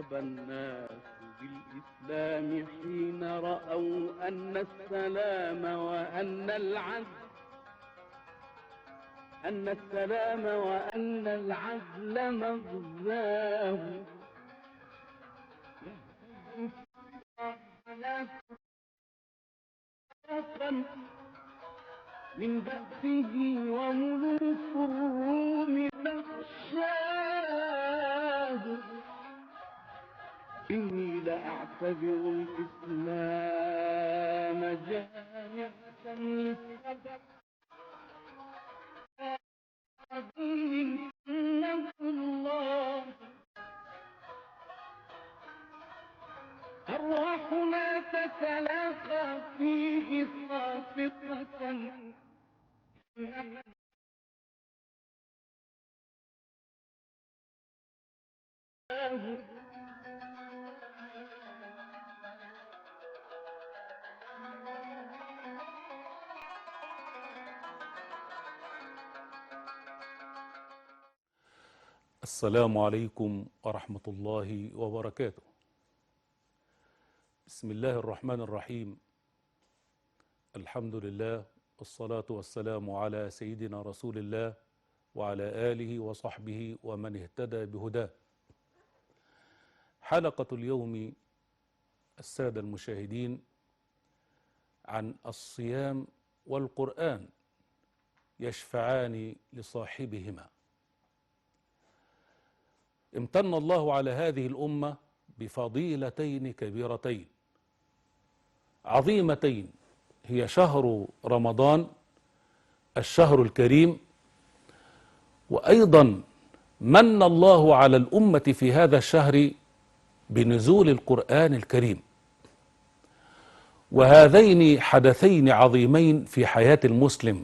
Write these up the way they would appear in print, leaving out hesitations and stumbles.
أصاب الناس بالإسلام حين رأوا أن السلام وأن العدل مغزاه من بأسه وملوك الروم تخشاه إني لأعتبر الإسلام جامعة للسبب إنه الله أرواحنا تتلاقى فيه خافقة السلام عليكم ورحمة الله وبركاته. بسم الله الرحمن الرحيم. الحمد لله والصلاة والسلام على سيدنا رسول الله وعلى آله وصحبه ومن اهتدى بهداه. حلقة اليوم السادة المشاهدين عن الصيام والقرآن يشفعان لصاحبهما. امتن الله على هذه الأمة بفضيلتين كبيرتين عظيمتين، هي شهر رمضان الشهر الكريم، وأيضا من الله على الأمة في هذا الشهر بنزول القرآن الكريم. وهذين حدثين عظيمين في حياة المسلم.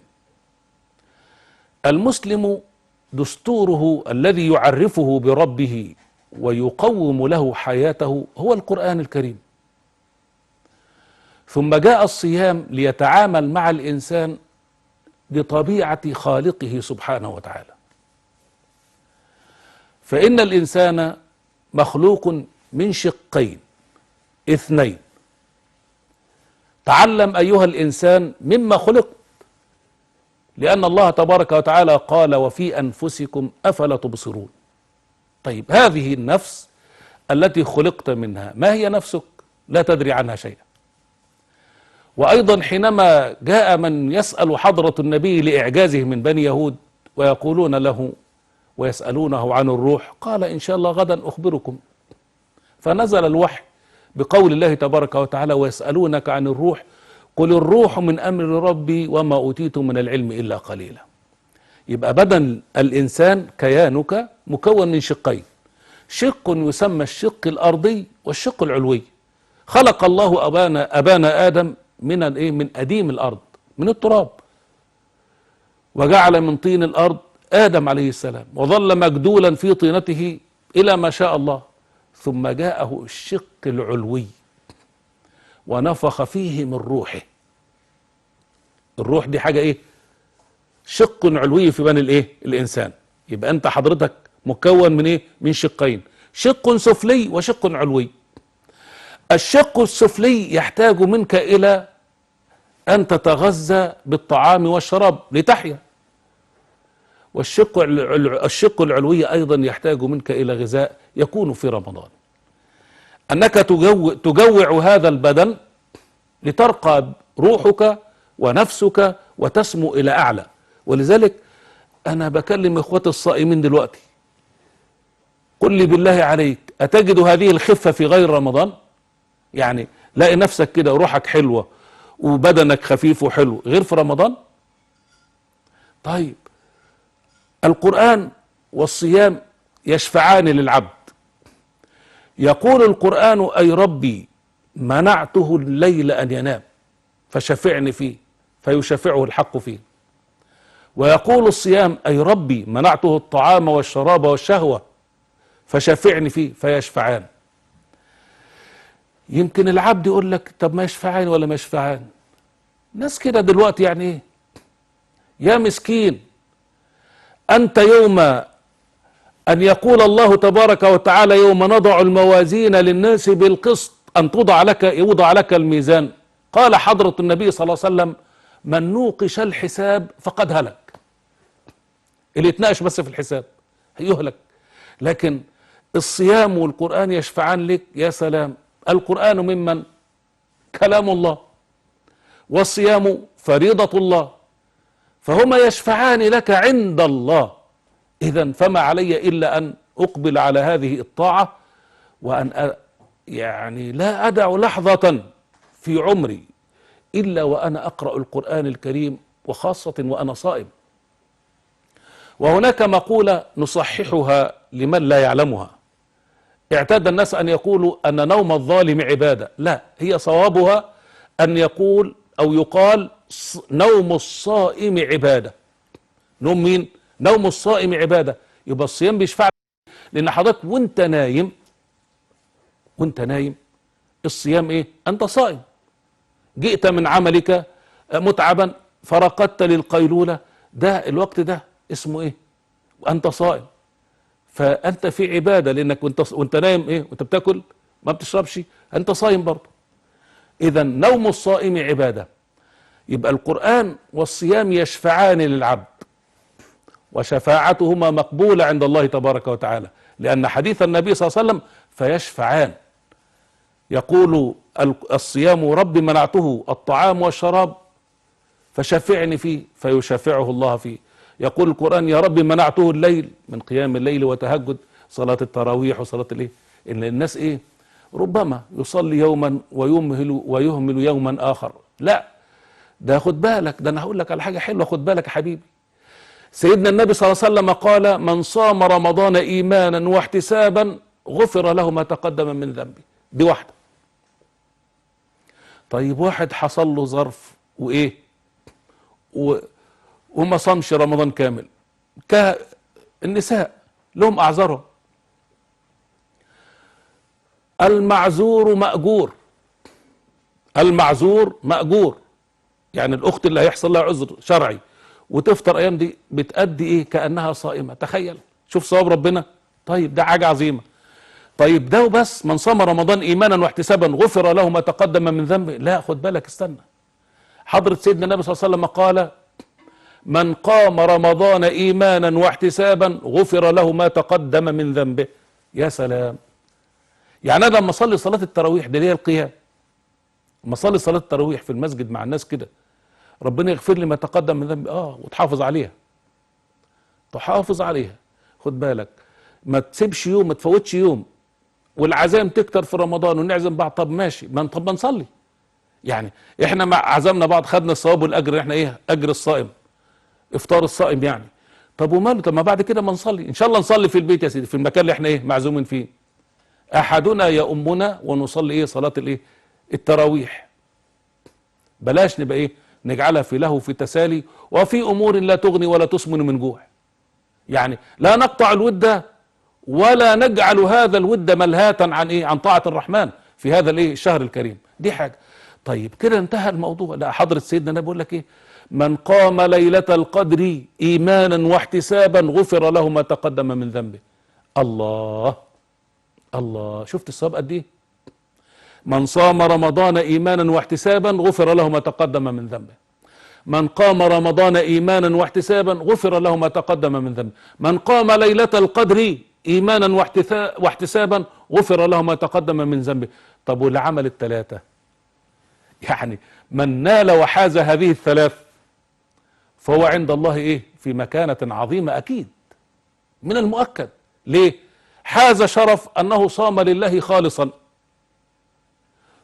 المسلم دستوره الذي يعرفه بربه ويقوم له حياته هو القرآن الكريم. ثم جاء الصيام ليتعامل مع الإنسان بطبيعة خالقه سبحانه وتعالى. فإن الإنسان مخلوق من شقين اثنين. تعلم أيها الإنسان مما خلقت، لأن الله تبارك وتعالى قال: وفي أنفسكم أفلا تبصرون. طيب، هذه النفس التي خلقت منها ما هي نفسك؟ لا تدري عنها شيئا. وأيضا حينما جاء من يسأل حضرة النبي لإعجازه من بني يهود ويقولون له ويسألونه عن الروح، قال: إن شاء الله غدا أخبركم. فنزل الوحي بقول الله تبارك وتعالى: ويسألونك عن الروح قل الروح من أمر ربي وما أوتيتم من العلم إلا قليلا. يبقى بدن الإنسان كيانك مكون من شقين، شق يسمى الشق الأرضي والشق العلوي. خلق الله أبانا آدم من أديم الأرض، من التراب، وجعل من طين الأرض آدم عليه السلام، وظل مجدولا في طينته إلى ما شاء الله. ثم جاءه الشق العلوي ونفخ فيه من روحه. الروح دي حاجة ايه؟ شق علوي في بني الانسان. يبقى انت حضرتك مكون من ايه؟ من شقين، شق سفلي وشق علوي. الشق السفلي يحتاج منك الى ان تتغذى بالطعام والشراب لتحيا، والشق العلوي ايضا يحتاج منك الى غذاء يكون في رمضان، انك تجوع هذا البدن لترقى روحك ونفسك وتسمو إلى أعلى. ولذلك أنا بكلم إخوتي الصائمين دلوقتي، قل لي بالله عليك، أتجد هذه الخفة في غير رمضان؟ يعني لاقي نفسك كده وروحك حلوة وبدنك خفيف وحلو غير في رمضان؟ طيب، القرآن والصيام يشفعان للعبد. يقول القرآن: أي ربي منعته الليل أن ينام فشفعني فيه، فيشفعه الحق فيه. ويقول الصيام: أي ربي منعته الطعام والشراب والشهوة فشفعني فيه، فيشفعان. يمكن العبد يقول لك: طب ما يشفعان ولا ما يشفعان؟ ناس كده دلوقتي يعني ايه؟ يا مسكين، أنت يوم أن يقول الله تبارك وتعالى يوم نضع الموازين للناس بالقسط أن يوضع لك الميزان. قال حضرة النبي صلى الله عليه وسلم: من نوقش الحساب فقد هلك. اللي يتناقش بس في الحساب هيهلك. لكن الصيام والقرآن يشفعان لك. يا سلام، القرآن ممن كلام الله، والصيام فريضة الله، فهما يشفعان لك عند الله. إذن فما علي إلا أن أقبل على هذه الطاعة، وأن يعني لا أدع لحظة في عمري إلا وأنا أقرأ القرآن الكريم، وخاصة وأنا صائم. وهناك مقولة نصححها لمن لا يعلمها. اعتاد الناس أن يقولوا أن نوم الظالم عبادة. لا، هي صوابها أن يقول أو يقال نوم الصائم عبادة. نوم مين؟ نوم الصائم عبادة. يبقى الصيام بيشفع، لأن حضرتك وانت نايم الصيام ايه؟ أنت صائم. جئت من عملك متعبا فرقدت للقيلولة، ده الوقت ده اسمه ايه؟ وأنت صائم. فأنت في عبادة، لأنك وانت نايم ايه؟ وانت بتاكل ما بتشربش، أنت صايم برضه. إذا نوم الصائم عبادة. يبقى القرآن والصيام يشفعان للعبد، وشفاعتهما مقبولة عند الله تبارك وتعالى، لأن حديث النبي صلى الله عليه وسلم: فيشفعان. يقول الصيام: رب منعته الطعام والشراب فشفعني فيه، فيشفعه الله فيه. يقول القرآن: يا رب منعته الليل من قيام الليل وتهجد، صلاة التراويح وصلاة الايه. إن الناس ايه؟ ربما يصلي يوما ويهمل يوما آخر. لا، ده خد بالك، ده انا هقول لك على حاجة حلوة، خد بالك يا حبيبي. سيدنا النبي صلى الله عليه وسلم قال: من صام رمضان إيمانا واحتسابا غفر له ما تقدم من ذنبه. دي واحدة. طيب واحد حصل له ظرف وإيه وما صامش رمضان كامل، كالنساء لهم أعذارهم. المعذور مأجور. المعذور مأجور. يعني الأخت اللي هيحصل لها عذر شرعي وتفطر أيام دي بتأدي إيه؟ كأنها صائمة. تخيل، شوف صواب ربنا. طيب ده حاجة عظيمة. طيب ده وبس؟ من صام رمضان إيمانا واحتسابا غفر له ما تقدم من ذنبه. لا، خد بالك، استنى. حضرة سيدنا النبي صلى الله عليه وسلم قال: من قام رمضان إيمانا واحتسابا غفر له ما تقدم من ذنبه. يا سلام. يعني أنا لما أصلي صلاة التراويح دي اللي هي القيام، لما أصلي صلاة التراويح في المسجد مع الناس كده، ربنا يغفر لي ما تقدم من ذنبي. وتحافظ عليها، تحافظ عليها. خد بالك، ما تسيبش يوم، ما تفوتش يوم. والعزائم تكتر في رمضان ونعزم بعض. طب ماشي، طب ما نصلي. يعني احنا مع عزمنا بعض، خدنا الثواب والاجر. احنا ايه؟ اجر الصائم، افطار الصائم يعني. طب وماله؟ طب ما بعد كده ما نصلي ان شاء الله. نصلي في البيت يا سيدي، في المكان اللي احنا ايه؟ معزومين فيه. احدنا يؤمنا ونصلي ايه؟ صلاة الايه؟ التراويح. بلاش نبقى ايه؟ نجعلها في لهو، في تسالي، وفي امور لا تغني ولا تسمن من جوع. يعني لا نقطع الود ولا نجعل هذا الود ملهاة عن ايه؟ عن طاعة الرحمن في هذا الايه؟ الشهر الكريم. دي حاجة. طيب كده انتهى الموضوع؟ لا، حضرة سيدنا النبي بيقول لك ايه؟ من قام ليلة القدر ايمانا واحتسابا غفر له ما تقدم من ذنبه. الله الله، شفت الصواب قد ايه؟ من صام رمضان ايمانا واحتسابا غفر له ما تقدم من ذنبه. من قام رمضان ايمانا واحتسابا غفر له ما تقدم من ذنبه. من قام ليلة القدر ايمانا واحتسابا غفر له ما تقدم من ذنبه. طب واللي عمل الثلاثة؟ يعني من نال وحاز هذه الثلاث فهو عند الله ايه؟ في مكانة عظيمة اكيد، من المؤكد. ليه؟ حاز شرف انه صام لله خالصا،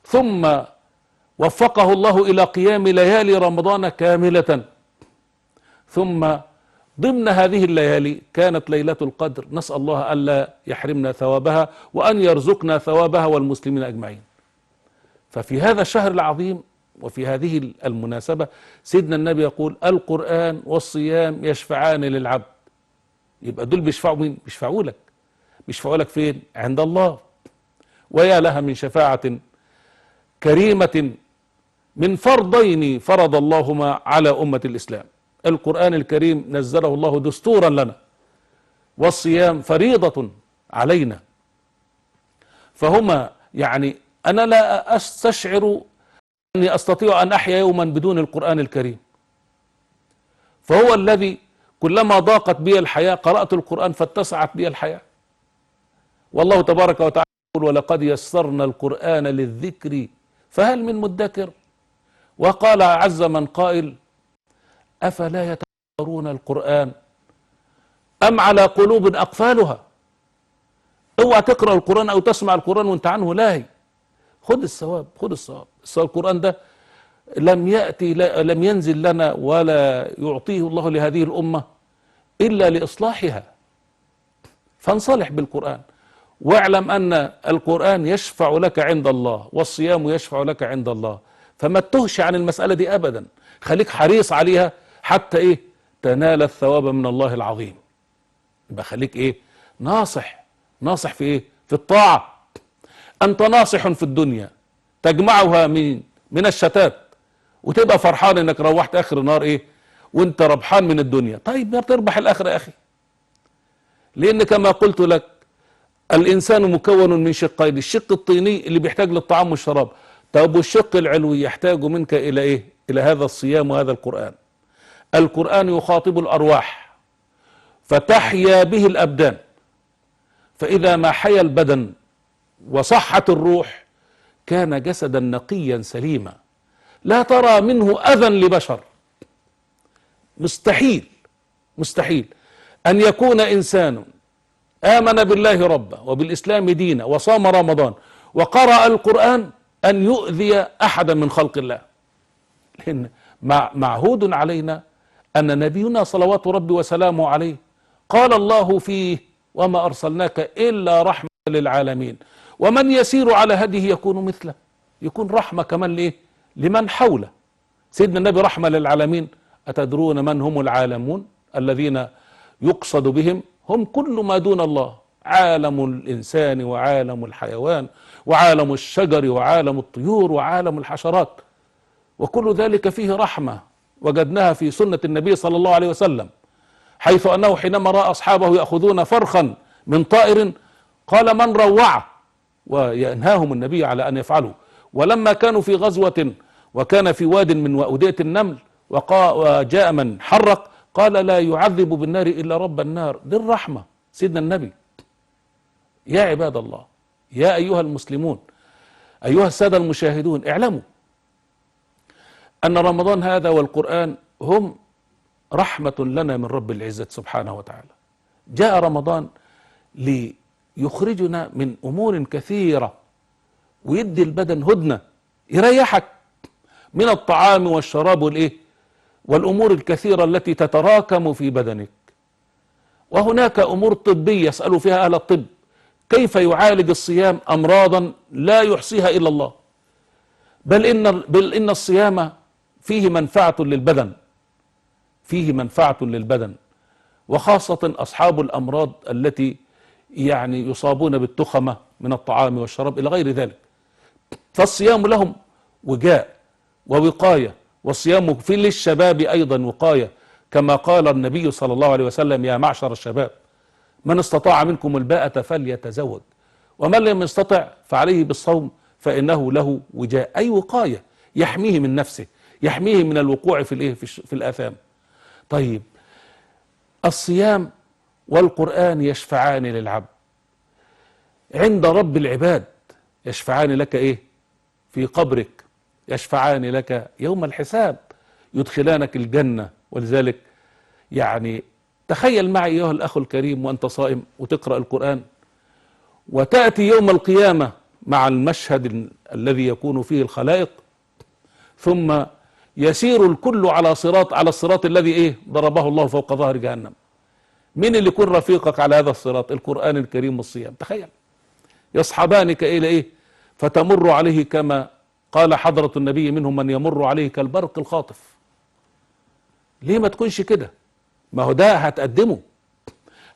ثم وفقه الله الى قيام ليالي رمضان كاملة، ثم ضمن هذه الليالي كانت ليلة القدر. نسأل الله ألا يحرمنا ثوابها، وأن يرزقنا ثوابها والمسلمين أجمعين. ففي هذا الشهر العظيم وفي هذه المناسبة سيدنا النبي يقول: القرآن والصيام يشفعان للعبد. يبقى دول بيشفعوا مين؟ بيشفعوا لك. بيشفعوا لك فين؟ عند الله. ويا لها من شفاعة كريمة من فرضين فرض اللهما على أمة الإسلام. القرآن الكريم نزله الله دستورا لنا، والصيام فريضة علينا. فهما يعني أنا لا أستشعر أني أستطيع أن أحيا يوما بدون القرآن الكريم، فهو الذي كلما ضاقت بي الحياة قرأت القرآن فاتسعت بي الحياة. والله تبارك وتعالى يقول ولقد يسرنا القرآن للذكر فهل من مدكر. وقال عز من قائل أفلا يتدبرون القرآن أم على قلوب أقفالها. اوعى تقرأ القرآن أو تسمع القرآن وانت عنه لاهي. خد الثواب، خد الثواب. القرآن ده لم ينزل لنا ولا يعطيه الله لهذه الأمة إلا لإصلاحها، فانصلح بالقرآن. واعلم أن القرآن يشفع لك عند الله والصيام يشفع لك عند الله، فما تهش عن المسألة دي أبدا، خليك حريص عليها حتى إيه تنال الثواب من الله العظيم. يبقى خليك إيه ناصح، ناصح في إيه في الطاعة. أنت ناصح في الدنيا تجمعها من الشتات وتبقى فرحان انك روحت اخر النهار ايه وانت ربحان من الدنيا. طيب ما تربح الاخره يا اخي، لان كما قلت لك الانسان مكون من شقين، الشق الطيني اللي بيحتاج للطعام والشراب، طب والشق العلوي يحتاج منك الى ايه؟ الى هذا الصيام وهذا القرآن. القرآن يخاطب الارواح فتحيا به الابدان، فاذا ما حيا البدن وصحت الروح كان جسدا نقيا سليما لا ترى منه اذى لبشر. مستحيل مستحيل ان يكون انسان امن بالله ربا وبالاسلام دينا وصام رمضان وقرأ القرآن ان يؤذي احدا من خلق الله. لان معهود علينا ان نبينا صلوات ربي وسلامه عليه قال الله فيه وما ارسلناك الا رحمة للعالمين، ومن يسير على هديه يكون مثله، يكون رحمة كمان ليه؟ لمن حوله. سيدنا النبي رحمة للعالمين. أتدرون من هم العالمون؟ الذين يقصد بهم هم كل ما دون الله، عالم الإنسان وعالم الحيوان وعالم الشجر وعالم الطيور وعالم الحشرات، وكل ذلك فيه رحمة وجدناها في سنة النبي صلى الله عليه وسلم، حيث أنه حينما رأى أصحابه يأخذون فرخا من طائر قال من روعه، وينهاهم النبي على أن يفعلوا. ولما كانوا في غزوة وكان في واد من وأودية النمل وجاء من حرق قال لا يعذب بالنار إلا رب النار. دي الرحمة سيدنا النبي. يا عباد الله، يا أيها المسلمون، أيها السادة المشاهدون، اعلموا أن رمضان هذا والقرآن هم رحمة لنا من رب العزة سبحانه وتعالى. جاء رمضان ليخرجنا من أمور كثيرة ويدي البدن هدنة يريحك من الطعام والشراب والأمور الكثيرة التي تتراكم في بدنك. وهناك أمور طبية يسأل فيها أهل الطب كيف يعالج الصيام أمراضا لا يحصيها إلا الله، بل إن الصيام فيه منفعة للبدن، فيه منفعة للبدن، وخاصة أصحاب الأمراض التي يعني يصابون بالتخمة من الطعام والشراب إلى غير ذلك. فالصيام لهم وجاء ووقاية، والصيام في للشباب أيضا وقاية، كما قال النبي صلى الله عليه وسلم يا معشر الشباب من استطاع منكم الباءة فليتزوج ومن لم يستطع فعليه بالصوم فإنه له وجاء، أي وقاية يحميه من نفسه، يحميه من الوقوع في الآثام. طيب الصيام والقرآن يشفعان للعبد عند رب العباد، يشفعان لك في قبرك، يشفعان لك يوم الحساب، يدخلانك الجنة. ولذلك يعني تخيل معي أيها الأخ الكريم وأنت صائم وتقرأ القرآن وتأتي يوم القيامة مع المشهد الذي يكون فيه الخلائق، ثم يسير الكل على الصراط الذي ضربه الله فوق ظهر جهنم. مين اللي يكون رفيقك على هذا الصراط؟ القرآن الكريم والصيام. تخيل يصحبانك إلى فتمر عليه كما قال حضرة النبي منهم من يمر عليه كالبرق الخاطف. ليه ما تكونش كده؟ ما هو ده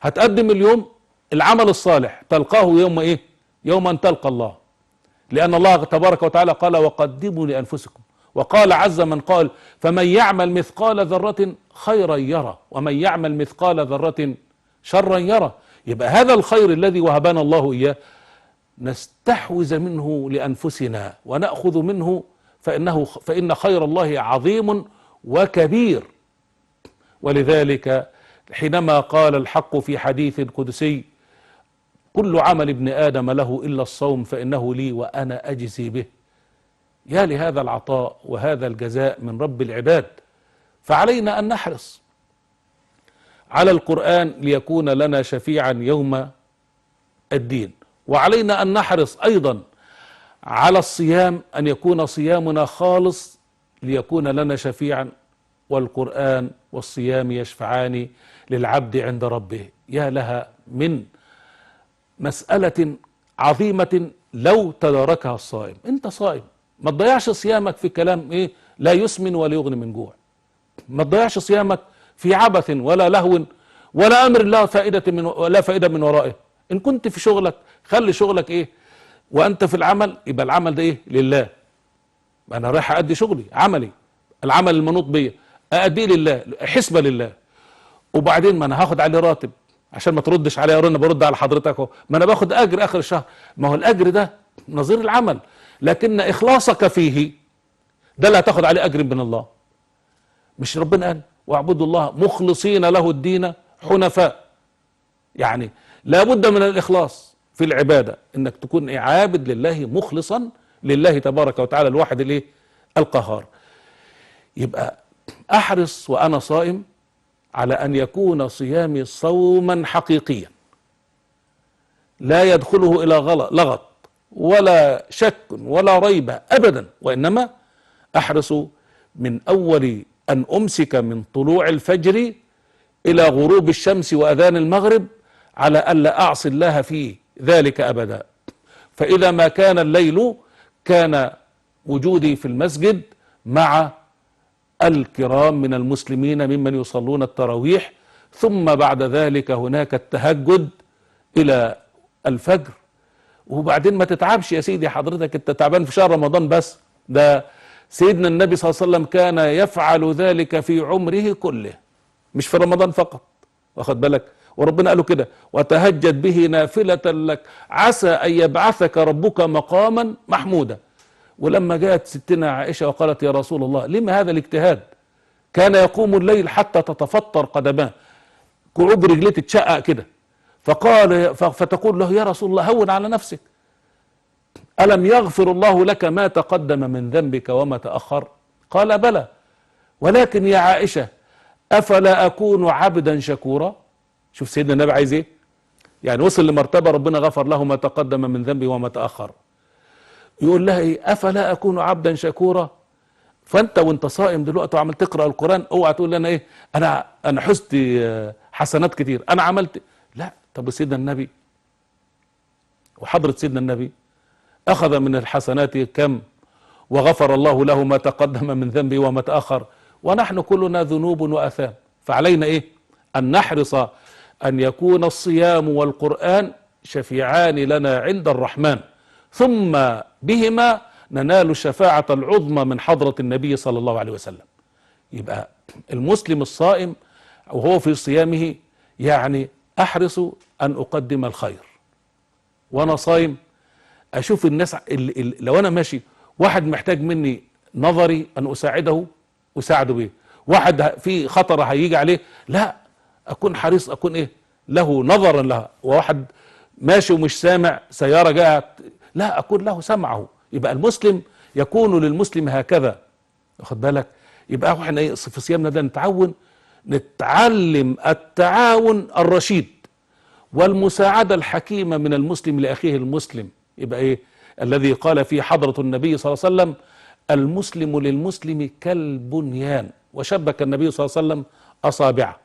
هتقدم اليوم العمل الصالح تلقاه يوم يوم أن تلقى الله، لأن الله تبارك وتعالى قال وقدموا لأنفسكم، وقال عز من قال فمن يعمل مثقال ذرة خيرا يرى ومن يعمل مثقال ذرة شرا يرى. يبقى هذا الخير الذي وهبنا الله إياه نستحوذ منه لأنفسنا ونأخذ منه، فإن خير الله عظيم وكبير. ولذلك حينما قال الحق في حديث قدسي: كل عمل ابن آدم له إلا الصوم فإنه لي وأنا أجزي به. يا لهذا العطاء وهذا الجزاء من رب العباد. فعلينا أن نحرص على القرآن ليكون لنا شفيعا يوم الدين، وعلينا أن نحرص أيضا على الصيام، أن يكون صيامنا خالص ليكون لنا شفيعا، والقرآن والصيام يشفعان للعبد عند ربه. يا لها من مسألة عظيمة لو تداركها الصائم. انت صائم، ما تضيعش صيامك في كلام ايه لا يسمن ولا يغني من جوع. ما تضيعش صيامك في عبث ولا لهو ولا امر لا فائدة من ورائه. ان كنت في شغلك خلي شغلك ايه، وانت في العمل يبقى العمل ده ايه لله. انا رايح ادي شغلي، عملي، العمل المنوط بيا ااديه لله، حسبة لله. وبعدين ما انا هاخد عليه راتب، عشان ما تردش عليا انا برد على حضرتك اهو، ما انا باخد اجر اخر الشهر. ما هو الاجر ده نظير العمل، لكن اخلاصك فيه ده اللي هتاخد عليه اجر من الله. مش ربنا قال: واعبدوا الله مخلصين له الدين حنفاء؟ يعني لابد من الاخلاص في العباده، انك تكون عابد لله مخلصا لله تبارك وتعالى الواحد الايه القهار. يبقى احرص وانا صائم على ان يكون صيامي صوما حقيقيا لا يدخله الى لغط ولا شك ولا ريبه ابدا، وانما احرص من اول ان امسك من طلوع الفجر الى غروب الشمس واذان المغرب على الا اعصي الله في ذلك ابدا. فاذا ما كان الليل كان وجودي في المسجد مع الكرام من المسلمين ممن يصلون التراويح، ثم بعد ذلك هناك التهجد الى الفجر. وبعدين ما تتعبش يا سيدي، حضرتك انت تعبان في شهر رمضان بس، ده سيدنا النبي صلى الله عليه وسلم كان يفعل ذلك في عمره كله، مش في رمضان فقط، واخد بالك؟ وربنا قاله كده: وتهجد به نافلة لك عسى أن يبعثك ربك مقاما محمودا. ولما جاءت ستنا عائشة وقالت: يا رسول الله لما هذا الاجتهاد؟ كان يقوم الليل حتى تتفطر قدماه، كعوب رجليه تتشقق كده. فتقول له: يا رسول الله هون على نفسك، ألم يغفر الله لك ما تقدم من ذنبك وما تأخر؟ قال: بلى، ولكن يا عائشة أفلا أكون عبدا شكورا؟ شوف سيدنا النبي عايز ايه، يعني وصل لمرتبة ربنا غفر له ما تقدم من ذنبه وما تأخر، يقول لها ايه؟ أفلا أكون عبدا شكورا؟ فأنت وانت صائم دلوقتي وعمل تقرأ القرآن اوعى تقول لنا ايه أنا حزت حسنات كتير، أنا عملت. لا، طب سيدنا النبي وحضرة سيدنا النبي أخذ من الحسنات كم؟ وغفر الله له ما تقدم من ذنبه وما تأخر، ونحن كلنا ذنوب وأثام. فعلينا إيه؟ أن نحرص أن يكون الصيام والقرآن شفيعان لنا عند الرحمن، ثم بهما ننال الشفاعة العظمى من حضرة النبي صلى الله عليه وسلم. يبقى المسلم الصائم وهو في صيامه يعني أحرص أن أقدم الخير، وأنا صايم أشوف الناس لو أنا ماشي واحد محتاج مني نظري أن أساعده به، واحد في خطر هيجي عليه، لا أكون حريص، أكون إيه له نظرا لها. وواحد ماشي ومش سامع سيارة جاءت، لا أكون له سمعه. يبقى المسلم يكون للمسلم هكذا، واخد بالك؟ يبقى احنا ايه في صيامنا ده نتعلم التعاون الرشيد والمساعدة الحكيمة من المسلم لأخيه المسلم. يبقى ايه الذي قال فيه حضرة النبي صلى الله عليه وسلم: المسلم للمسلم كالبنيان. وشبك النبي صلى الله عليه وسلم أصابعه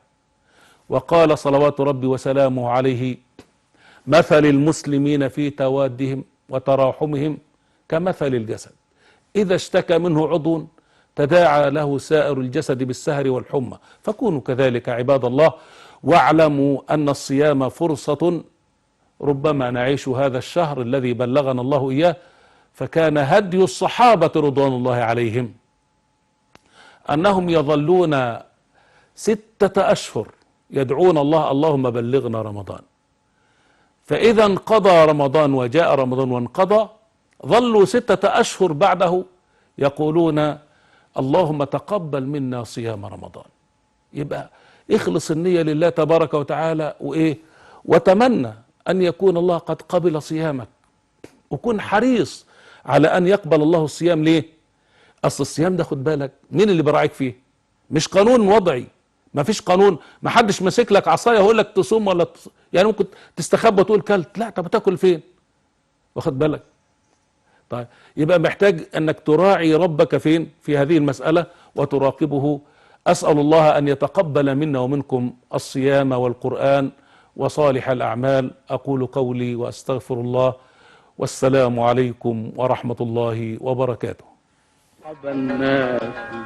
وقال صلوات ربي وسلامه عليه: مثل المسلمين في توادهم وتراحمهم كمثل الجسد إذا اشتكى منه عضو تداعى له سائر الجسد بالسهر والحمى. فكونوا كذلك عباد الله، واعلموا أن الصيام فرصة ربما نعيش هذا الشهر الذي بلغنا الله إياه. فكان هدي الصحابة رضوان الله عليهم أنهم يظلون 6 أشهر يدعون الله اللهم بلغنا رمضان. فإذا انقضى رمضان وجاء رمضان وانقضى، ظلوا 6 أشهر بعده يقولون اللهم تقبل منا صيام رمضان. يبقى اخلص النية لله تبارك وتعالى وإيه، وتمنى أن يكون الله قد قبل صيامك، وكن حريص على أن يقبل الله الصيام. ليه؟ أصل الصيام ده خد بالك مين اللي براعيك فيه؟ مش قانون وضعي، ما فيش قانون، ما حدش ماسك لك عصايه يقول لك تصوم ولا يعني ممكن تستخبى وتقول كلت، لا. طب تاكل فين؟ واخد بالك؟ طيب يبقى محتاج انك تراعي ربك فين في هذه المسألة وتراقبه. أسأل الله أن يتقبل منا ومنكم الصيام والقرآن وصالح الأعمال. أقول قولي وأستغفر الله، والسلام عليكم ورحمة الله وبركاته. رحب الناس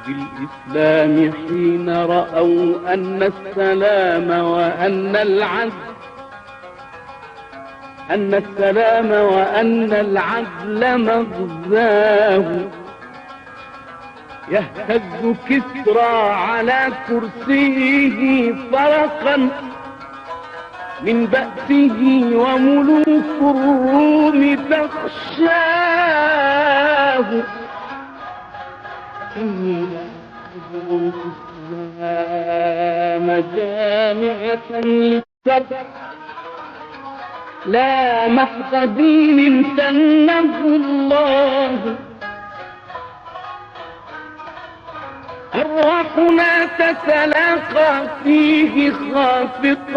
بالإسلام حين رأوا أن السلام وأن العدل مغزاه. يهتز كسرى على كرسيه فرقا من بأسه وملوك الروم تخشاه. جامعة للسبع لا محض دين سنه الله. أرواحنا تتلاقى فيه خافقة